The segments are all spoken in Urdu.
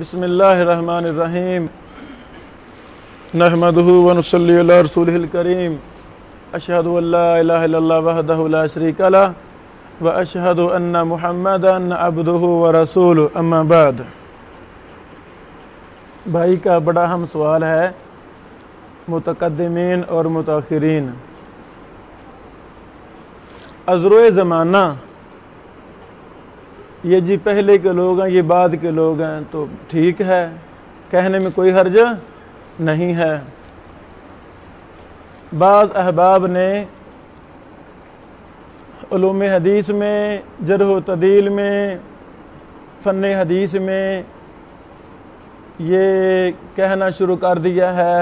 بسم اللہ الرحمن الرحیم نحمدہ ونصلی علی رسولہ الکریم اشہد ان لا الہ الا اللہ وحدہ لا شریک لہ واشہد ان محمدا عبدہ ورسولہ اما بعد۔ بھائی کا بڑا اہم سوال ہے متقدمین اور متاخرین۔ عذرو زمانہ یہ جی پہلے کے لوگ ہیں، یہ بعد کے لوگ ہیں، تو ٹھیک ہے، کہنے میں کوئی حرج نہیں ہے۔ بعض احباب نے علوم حدیث میں، جرح و تعدیل میں، فن حدیث میں یہ کہنا شروع کر دیا ہے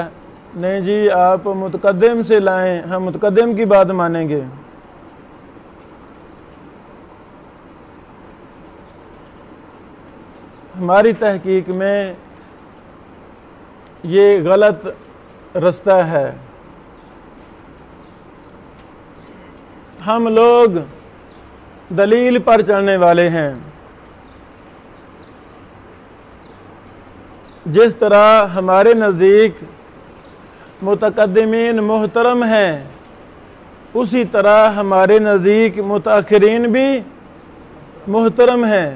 نہیں جی آپ متقدم سے لائیں، ہم متقدم کی بات مانیں گے۔ ہماری تحقیق میں یہ غلط رستہ ہے۔ ہم لوگ دلیل پر چلنے والے ہیں۔ جس طرح ہمارے نزدیک متقدمین محترم ہیں، اسی طرح ہمارے نزدیک متاخرین بھی محترم ہیں۔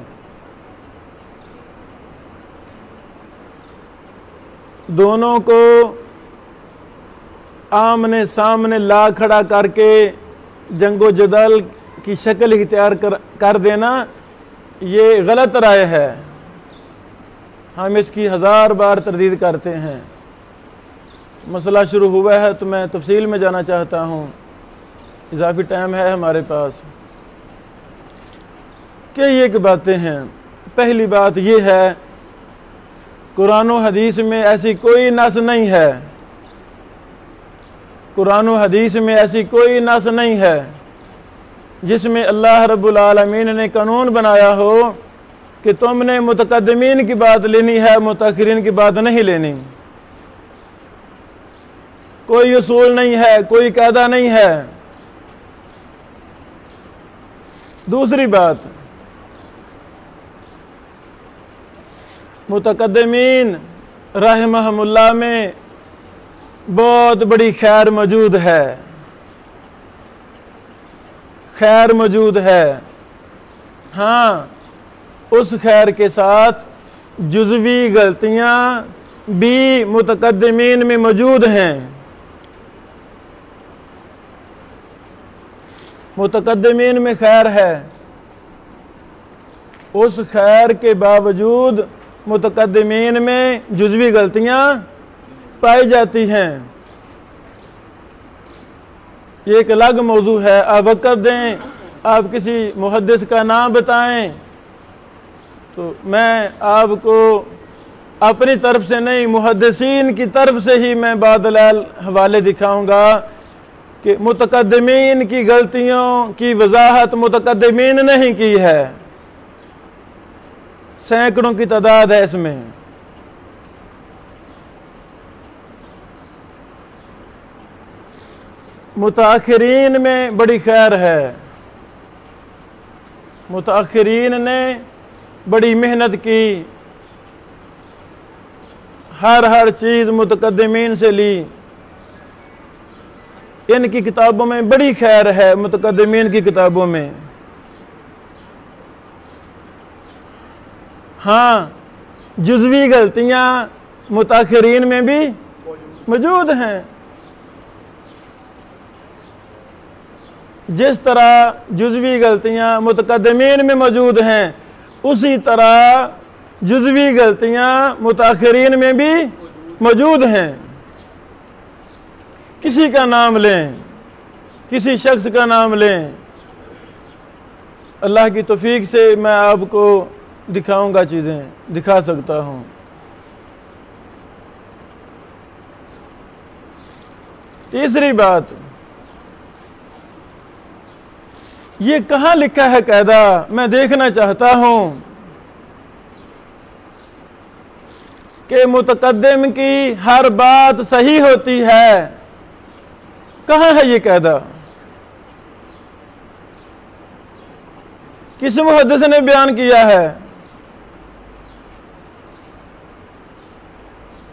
دونوں کو آمنے سامنے لا کھڑا کر کے جنگ و جدل کی شکل اختیار کر دینا یہ غلط رائے ہے۔ ہم اس کی 1000 بار تردید کرتے ہیں۔ مسئلہ شروع ہوا ہے تو میں تفصیل میں جانا چاہتا ہوں، اضافی ٹائم ہے ہمارے پاس۔ کہ یہ کہ باتیں ہیں۔ پہلی بات یہ ہے قرآن و حدیث میں ایسی کوئی نص نہیں ہے، قرآن و حدیث میں ایسی کوئی نص نہیں ہے جس میں اللہ رب العالمین نے قانون بنایا ہو کہ تم نے متقدمین کی بات لینی ہے، متاخرین کی بات نہیں لینی۔ کوئی اصول نہیں ہے، کوئی قاعدہ نہیں ہے۔ دوسری بات، متقدمین رحمہم اللہ میں بہت بڑی خیر موجود ہے، خیر موجود ہے۔ ہاں، اس خیر کے ساتھ جزوی غلطیاں بھی متقدمین میں موجود ہیں۔ متقدمین میں خیر ہے، اس خیر کے باوجود متقدمین میں جزوی غلطیاں پائی جاتی ہیں۔ یہ ایک الگ موضوع ہے۔ آپ وقت دیں، آپ کسی محدث کا نام بتائیں تو میں آپ کو اپنی طرف سے نہیں، محدثین کی طرف سے ہی میں بادلال حوالے دکھاؤں گا کہ متقدمین کی غلطیوں کی وضاحت متقدمین نے ہی کی ہے۔ سینکڑوں کی تعداد ہے اس میں۔ متاخرین میں بڑی خیر ہے۔ متاخرین نے بڑی محنت کی، ہر چیز متقدمین سے لی۔ ان کی کتابوں میں بڑی خیر ہے، متقدمین کی کتابوں میں۔ ہاں، جزوی غلطیاں متاخرین میں بھی موجود ہیں۔ جس طرح جزوی غلطیاں متقدمین میں موجود ہیں، اسی طرح جزوی غلطیاں متاخرین میں بھی موجود ہیں۔ کسی کا نام لیں، کسی شخص کا نام لیں، اللہ کی توفیق سے میں آپ کو دکھاؤں گا، چیزیں دکھا سکتا ہوں۔ تیسری بات، یہ کہاں لکھا ہے قاعدہ؟ میں دیکھنا چاہتا ہوں کہ متقدم کی ہر بات صحیح ہوتی ہے۔ کہاں ہے یہ قاعدہ؟ کس محدث نے بیان کیا ہے؟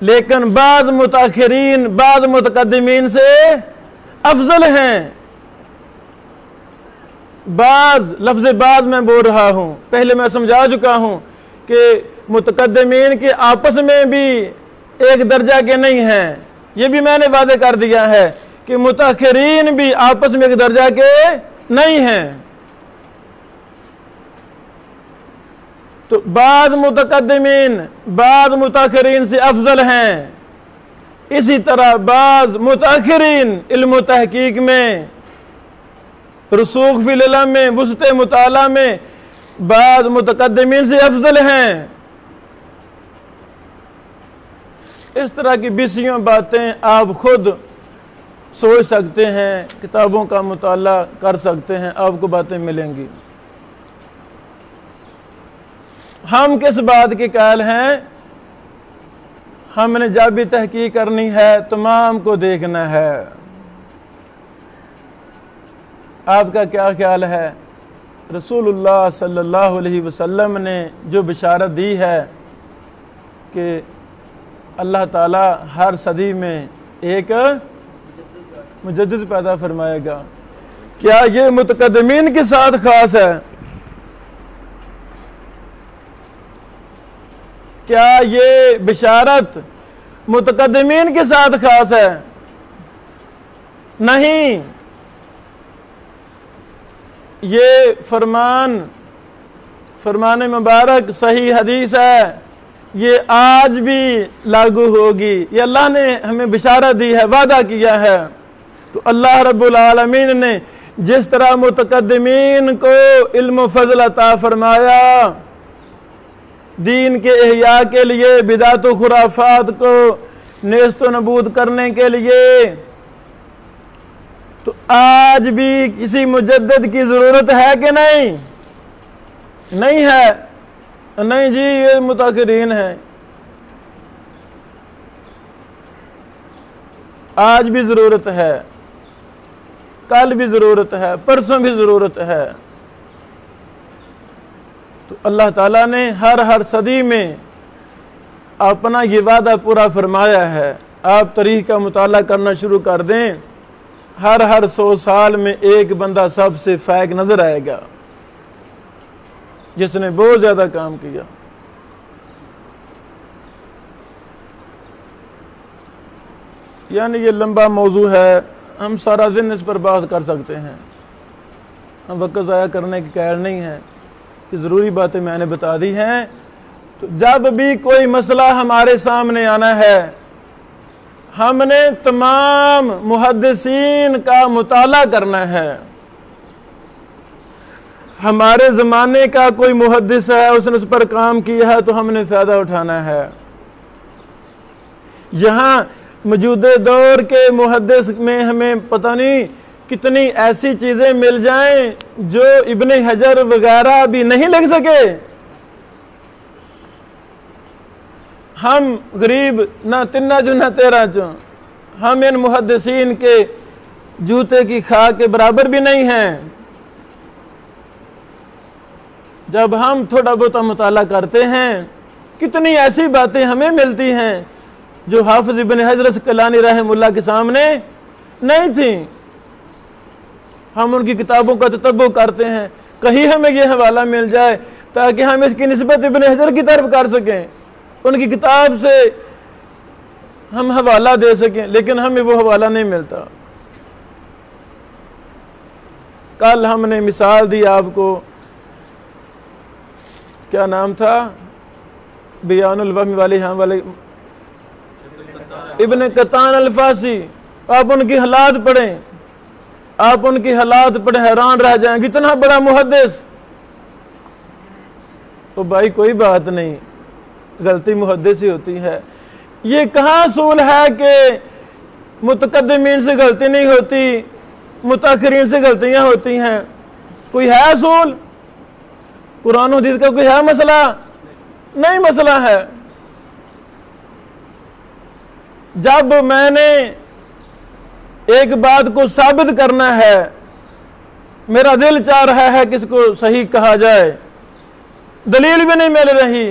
لیکن بعض متاخرین بعض متقدمین سے افضل ہیں۔ بعض لفظ بعض میں بول رہا ہوں، پہلے میں سمجھا چکا ہوں کہ متقدمین کے آپس میں بھی ایک درجہ کے نہیں ہیں، یہ بھی میں نے واضح کر دیا ہے کہ متاخرین بھی آپس میں ایک درجہ کے نہیں ہیں۔ تو بعض متقدمین بعض متاخرین سے افضل ہیں، اسی طرح بعض متاخرین علم و تحقیق میں، رسوخ فی العلم میں، وسط مطالعہ میں بعض متقدمین سے افضل ہیں۔ اس طرح کی بیسیوں باتیں آپ خود سوچ سکتے ہیں، کتابوں کا مطالعہ کر سکتے ہیں، آپ کو باتیں ملیں گی۔ ہم کس بات کے قائل ہیں؟ ہم نے جب بھی تحقیق کرنی ہے تمام کو دیکھنا ہے۔ آپ کا کیا خیال ہے؟ رسول اللہ صلی اللہ علیہ وسلم نے جو بشارت دی ہے کہ اللہ تعالیٰ ہر صدی میں ایک مجدد پیدا فرمائے گا، کیا یہ متقدمین کے ساتھ خاص ہے؟ کیا یہ بشارت متقدمین کے ساتھ خاص ہے؟ نہیں، یہ فرمان مبارک صحیح حدیث ہے، یہ آج بھی لاگو ہوگی، یہ اللہ نے ہمیں بشارت دی ہے، وعدہ کیا ہے۔ تو اللہ رب العالمین نے جس طرح متقدمین کو علم و فضل عطا فرمایا دین کے احیاء کے لیے، بدعت و خرافات کو نیست و نبود کرنے کے لیے، تو آج بھی کسی مجدد کی ضرورت ہے کہ نہیں؟ نہیں ہے، نہیں جی یہ متاخرین ہیں۔ آج بھی ضرورت ہے، کل بھی ضرورت ہے، پرسوں بھی ضرورت ہے۔ تو اللہ تعالیٰ نے ہر صدی میں اپنا یہ وعدہ پورا فرمایا ہے۔ آپ تاریخ کا مطالعہ کرنا شروع کر دیں، ہر 100 سال میں ایک بندہ سب سے فائق نظر آئے گا جس نے بہت زیادہ کام کیا۔ یعنی یہ لمبا موضوع ہے، ہم سارا دن اس پر بات کر سکتے ہیں، ہم وقت ضائع کرنے کے قائل نہیں ہیں، کہ ضروری باتیں میں نے بتا دی ہیں۔ تو جب بھی کوئی مسئلہ ہمارے سامنے آنا ہے، ہم نے تمام محدثین کا مطالعہ کرنا ہے۔ ہمارے زمانے کا کوئی محدث ہے، اس نے اس پر کام کیا ہے تو ہم نے فائدہ اٹھانا ہے۔ یہاں موجودہ دور کے محدث میں ہمیں پتہ نہیں کتنی ایسی چیزیں مل جائیں جو ابن حجر وغیرہ بھی نہیں لکھ سکے۔ ہم غریب نہ تنا جو نہ تیرا جو، ہم ان محدثین کے جوتے کی خاک کے برابر بھی نہیں ہیں۔ جب ہم تھوڑا بہت مطالعہ کرتے ہیں، کتنی ایسی باتیں ہمیں ملتی ہیں جو حافظ ابن حجر اسقلانی رحمہ اللہ کے سامنے نہیں تھیں۔ ہم ان کی کتابوں کا تتبع کرتے ہیں، کہیں ہمیں یہ حوالہ مل جائے تاکہ ہم اس کی نسبت ابن حجر کی طرف کر سکیں، ان کی کتاب سے ہم حوالہ دے سکیں، لیکن ہمیں وہ حوالہ نہیں ملتا۔ کل ہم نے مثال دی آپ کو، کیا نام تھا بیان الوہم والے ہاں والے ابن قطان الفاسی، آپ ان کی حالات پڑھیں، آپ ان کی حالات پڑھیں، حیران رہ جائیں گے، اتنا بڑا محدث۔ تو بھائی کوئی بات نہیں، غلطی محدث ہی ہوتی ہے۔ یہ کہاں اصول ہے کہ متقدمین سے غلطی نہیں ہوتی، متاخرین سے غلطیاں ہوتی ہیں؟ کوئی ہے اصول؟ قرآن و حدیث کا کوئی ہے مسئلہ؟ نہیں مسئلہ ہے۔ جب میں نے ایک بات کو ثابت کرنا ہے، میرا دل چاہ رہا ہے کہ اس کو صحیح کہا جائے، دلیل بھی نہیں مل رہی،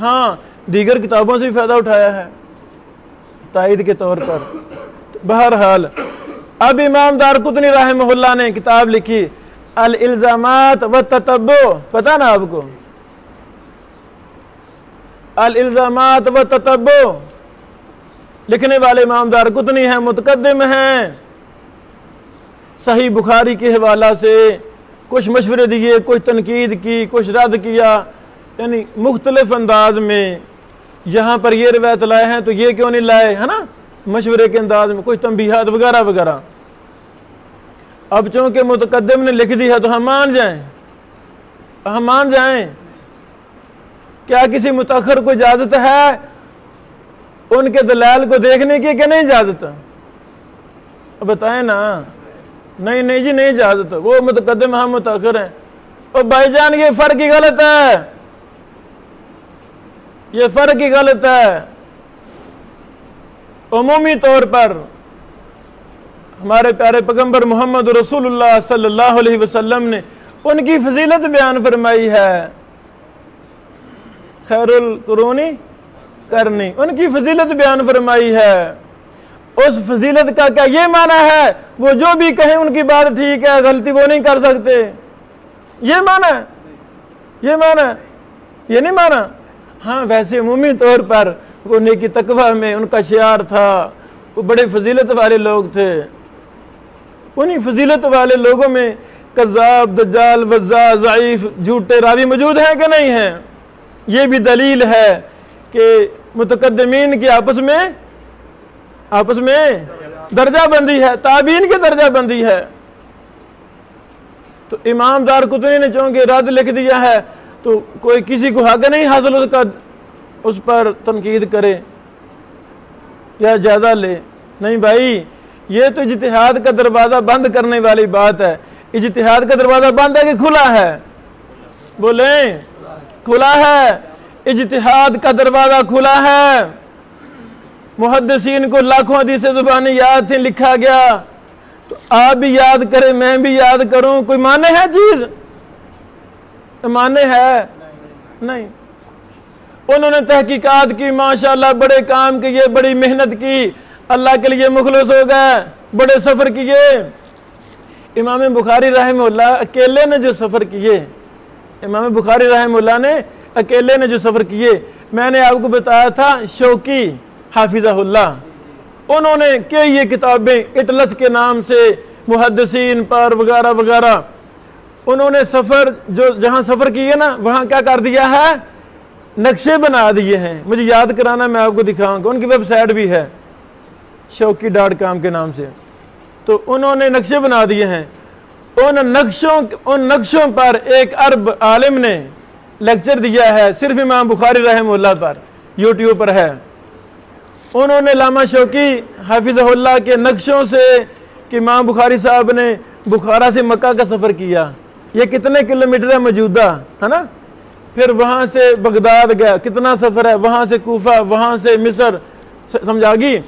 ہاں دیگر کتابوں سے بھی فائدہ اٹھایا ہے تائید کے طور پر. بہرحال اب امام دارقطنی رحمہ اللہ نے کتاب لکھی الالزامات والتتبع. پتہ نا آپ کو الالزامات والتتبع لکھنے والے امام دارقطنی ہیں, متقدم ہیں. صحیح بخاری کے حوالہ سے کچھ مشورے دیے, کچھ تنقید کی, کچھ رد کیا, یعنی مختلف انداز میں. یہاں پر یہ روایت لائے ہیں تو یہ کیوں نہیں لائے, ہے نا, مشورے کے انداز میں, کچھ تنبیہات وغیرہ وغیرہ. اب چونکہ متقدم نے لکھ دی ہے تو ہم مان جائیں. کیا کسی متاخر کو اجازت ہے ان کے دلائل کو دیکھنے کی کہ نہیں اجازت؟ بتائیں نا. نہیں جی نہیں اجازت, وہ متقدم ہم متاخر ہیں. اور بھائی جان یہ فرق ہی غلط ہے, یہ فرق ہی غلط ہے. عمومی طور پر ہمارے پیارے پیغمبر محمد رسول اللہ صلی اللہ علیہ وسلم نے ان کی فضیلت بیان فرمائی ہے. خیر القرونی کرنی, ان کی فضیلت بیان فرمائی ہے. اس فضیلت کا کیا یہ معنی ہے وہ جو بھی کہیں ان کی بات ٹھیک ہے, غلطی وہ نہیں کر سکتے؟ یہ معنی ہے, یہ معنی ہے, یہ نہیں معنی. ہاں ویسے عمومی طور پر وہ نیکی تقوی میں ان کا شعار تھا, وہ بڑے فضیلت والے لوگ تھے. انہی فضیلت والے لوگوں میں کذاب, دجال, وضاع, ضعیف, جھوٹے راوی موجود ہیں کہ نہیں ہیں؟ یہ بھی دلیل ہے کہ متقدمین کی آپس میں درجہ بندی ہے, تابعین کی درجہ بندی ہے. تو امام دارقطنی نے چونکہ رد لکھ دیا ہے تو کوئی کسی کو حق نہیں حاصل اس پر تنقید کرے یا جائزہ لے. نہیں بھائی, یہ تو اجتہاد کا دروازہ بند کرنے والی بات ہے. اجتہاد کا دروازہ بند ہے کہ کھلا ہے؟ بولیں, کھلا ہے. اجتہاد کا دروازہ کھلا ہے. محدثین کو لاکھوں حدیث زبانی یاد تھیں, لکھا گیا, تو آپ بھی یاد کریں, میں بھی یاد کروں. کوئی مانے ہے چیز؟ مانے ہے نہیں. انہوں نے تحقیقات کی, ماشاءاللہ بڑے کام کیے, بڑی محنت کی, اللہ کے لیے مخلص ہو گئے, بڑے سفر کیے. امام بخاری رحمہ اللہ اکیلے نے جو سفر کیے, امام بخاری رحمہ اللہ نے اکیلے نے جو سفر کیے, میں نے آپ کو بتایا تھا شوقی حافظہ اللہ, انہوں نے کہ یہ کتابیں اٹلس کے نام سے محدثین پر وغیرہ وغیرہ, انہوں نے سفر جہاں سفر کیے نا وہاں کیا کر دیا ہے, نقشے بنا دیے ہیں. مجھے یاد کرانا, میں آپ کو دکھاؤں گا. ان کی ویب سائٹ بھی ہے shauki.com کے نام سے. تو انہوں نے نقشے بنا دیے ہیں. ان نقشوں پر ایک عرب عالم نے لیکچر دیا ہے صرف امام بخاری رحمہ اللہ پر, یوٹیوب پر ہے. انہوں نے علامہ شوقی حافظہ اللہ کے نقشوں سے کہ امام بخاری صاحب نے بخارا سے مکہ کا سفر کیا, یہ کتنے کلومیٹر ہے موجودہ, ہے نا, پھر وہاں سے بغداد گیا, کتنا سفر ہے, وہاں سے کوفہ, وہاں سے مصر, سمجھا گی.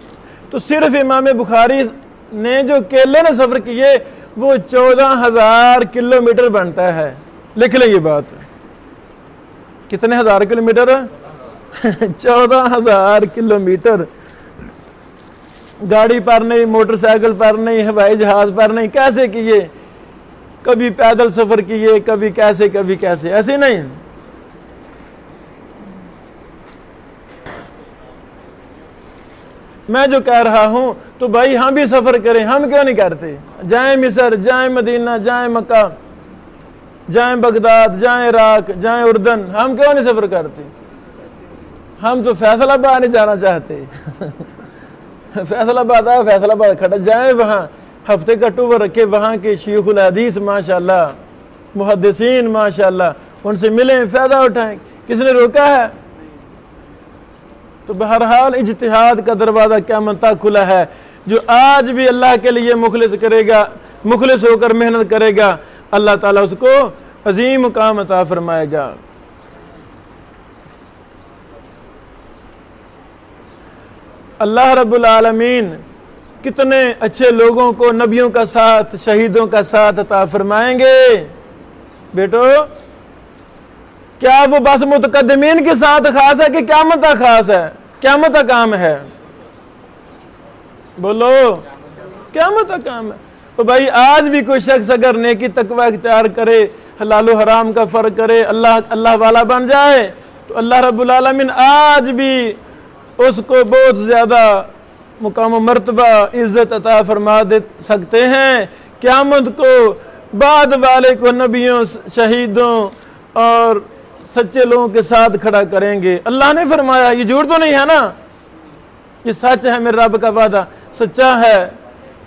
تو صرف امام بخاری نے جو کیلے نے سفر کیے وہ 14,000 کلومیٹر بنتا ہے. لکھ لیں یہ بات, کتنے ہزار کلومیٹر؟ 14,000 کلومیٹر. گاڑی پر نہیں, موٹر سائیکل پر نہیں, ہوائی جہاز پر نہیں, کیسے کیے؟ کبھی پیدل سفر کیے, کبھی کیسے کبھی کیسے, ایسے نہیں. میں جو کہہ رہا ہوں تو بھائی ہم بھی سفر کریں, ہم کیوں نہیں کرتے؟ جائیں مصر, جائیں مدینہ, جائیں مکہ, جائیں بغداد, جائیں عراق, جائیں اردن, ہم کیوں نہیں سفر کرتے؟ ہم تو فیصل آباد نہیں جانا چاہتے. فیصل آباد ہے, فیصل آباد کھڑا, جائیں وہاں ہفتے کا ٹور رکھے, وہاں کے شیخ الحدیث ماشاءاللہ, محدثین ماشاءاللہ, ان سے ملیں, فائدہ اٹھائیں. کس نے روکا ہے؟ تو بہرحال اجتہاد کا دروازہ قیامت تک کھلا ہے. جو آج بھی اللہ کے لیے مخلص کرے گا, مخلص ہو کر محنت کرے گا, اللہ تعالیٰ اس کو عظیم مقام عطا فرمائے گا. اللہ رب العالمین کتنے اچھے لوگوں کو نبیوں کا ساتھ, شہیدوں کا ساتھ عطا فرمائیں گے. بیٹو کیا وہ بس متقدمین کے ساتھ خاص ہے کہ قیامت تک خاص ہے؟ قیامت تک عام ہے؟ بولو، قیامت تک عام ہے۔ تو بھائی آج بھی کوئی شخص اگر نیکی تقوی اختیار کرے، حلال و حرام کا فرق کرے، اللہ والا بن جائے، تو اللہ رب العالمین آج بھی اس کو بہت زیادہ مقام و مرتبہ عزت عطا فرما دے سکتے ہیں۔ قیامت کو بعد والے کو نبیوں، شہیدوں اور سچے لوگوں کے ساتھ کھڑا کریں گے۔ اللہ نے فرمایا، یہ جھوٹ تو نہیں ہے نا، یہ سچ ہے، میرے رب کا وعدہ سچا ہے،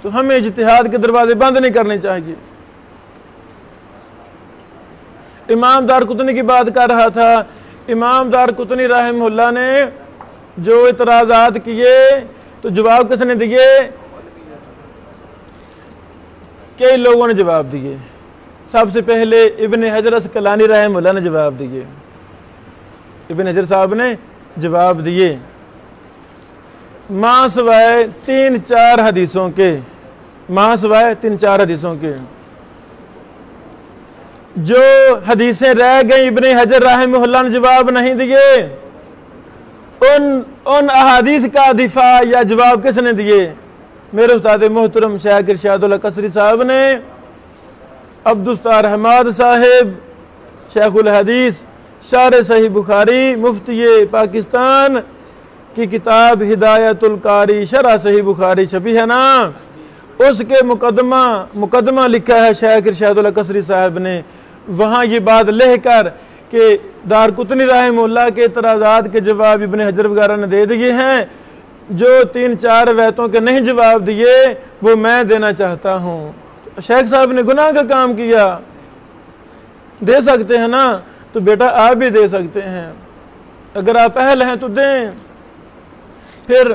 تو ہمیں اجتہاد کے دروازے بند نہیں کرنے چاہیے۔ امام دارقطنی کی بات کر رہا تھا، امام دارقطنی رحمہ اللہ نے جو اعتراضات کیے تو جواب کس نے دیے؟ کئی لوگوں نے جواب دیے۔ سب سے پہلے ابن حجر اسقلانی رحمہ اللہ نے جواب دیے، ابن حجر صاحب نے جواب دیے ماں سوائے 3-4 حدیثوں کے، ماں سوائے 3-4 حدیثوں کے جو حدیثیں رہ گئیں ابن حجر رحمہ اللہ نے جواب نہیں دیے، ان احادیث کا دفاع یا جواب کس نے دیے؟ میرے استاد محترم شیخ ارشاد اللہ قصری صاحب نے، عبدالستار حماد صاحب شیخ الحدیث شارح صحیح بخاری مفتی پاکستان کی کتاب ہدایت القاری شرح صحیح بخاری چھپی ہے نا، اس کے مقدمہ لکھا ہے شیخ ارشاد اللہ قصری صاحب نے، وہاں یہ بات لکھ کر کہ دارقطنی رحمہ اللہ کے اعتراضات کے جواب ابن حجر وغیرہ نے دے دیے ہیں، جو 3-4 روایتوں کے نہیں جواب دیے وہ میں دینا چاہتا ہوں۔ شیخ صاحب نے گناہ کا کام کیا، دے سکتے ہیں نا، تو بیٹا آپ بھی دے سکتے ہیں، اگر آپ اہل ہیں تو دیں۔ پھر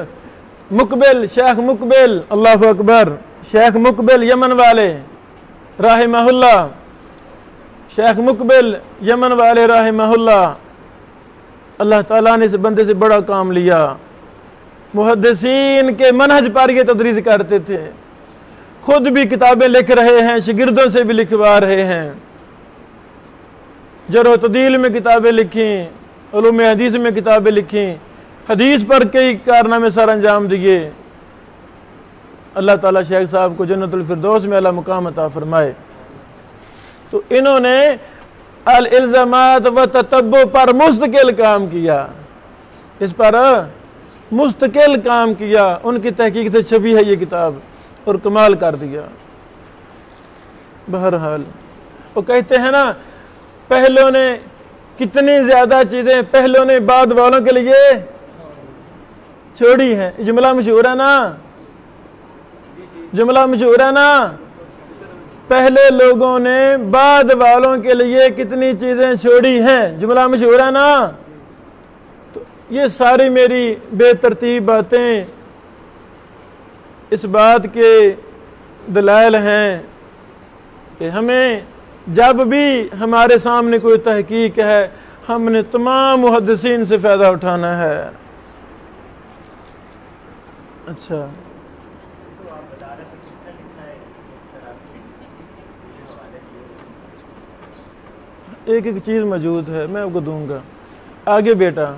مقبل، شیخ مقبل، اللہ اکبر، شیخ مقبل یمن والے رحمہ اللہ، شیخ مقبل یمن والے رحمہ اللہ، اللہ تعالیٰ نے اس بندے سے بڑا کام لیا، محدثین کے منہج پر یہ تدریس کرتے تھے، خود بھی کتابیں لکھ رہے ہیں، شاگردوں سے بھی لکھوا رہے ہیں، جرح و تعدیل میں کتابیں لکھیں، علوم حدیث میں کتابیں لکھیں، حدیث پر کئی کارنامے سر انجام دیے۔ اللہ تعالیٰ شیخ صاحب کو جنت الفردوس میں اعلیٰ مقام عطا فرمائے۔ تو انہوں نے الالزامات و تتبع پر مستقل کام کیا، اس پر مستقل کام کیا، ان کی تحقیق سے چھپی ہے یہ کتاب، اور کمال کر دیا۔ بہرحال وہ کہتے ہیں نا، پہلوں نے کتنی زیادہ چیزیں پہلوں نے بعد والوں کے لیے چھوڑی ہیں، جملہ مشہور ہے نا، جملہ مشہور ہے نا، پہلے لوگوں نے بعد والوں کے لیے کتنی چیزیں چھوڑی ہیں، جملہ مشہور ہے نا۔ تو یہ ساری میری بے ترتیب باتیں اس بات کے دلائل ہیں کہ ہمیں جب بھی ہمارے سامنے کوئی تحقیق ہے، ہم نے تمام محدثین سے فائدہ اٹھانا ہے۔ اچھا، ایک ایک چیز موجود ہے، میں آپ کو دوں گا۔ آگے بیٹا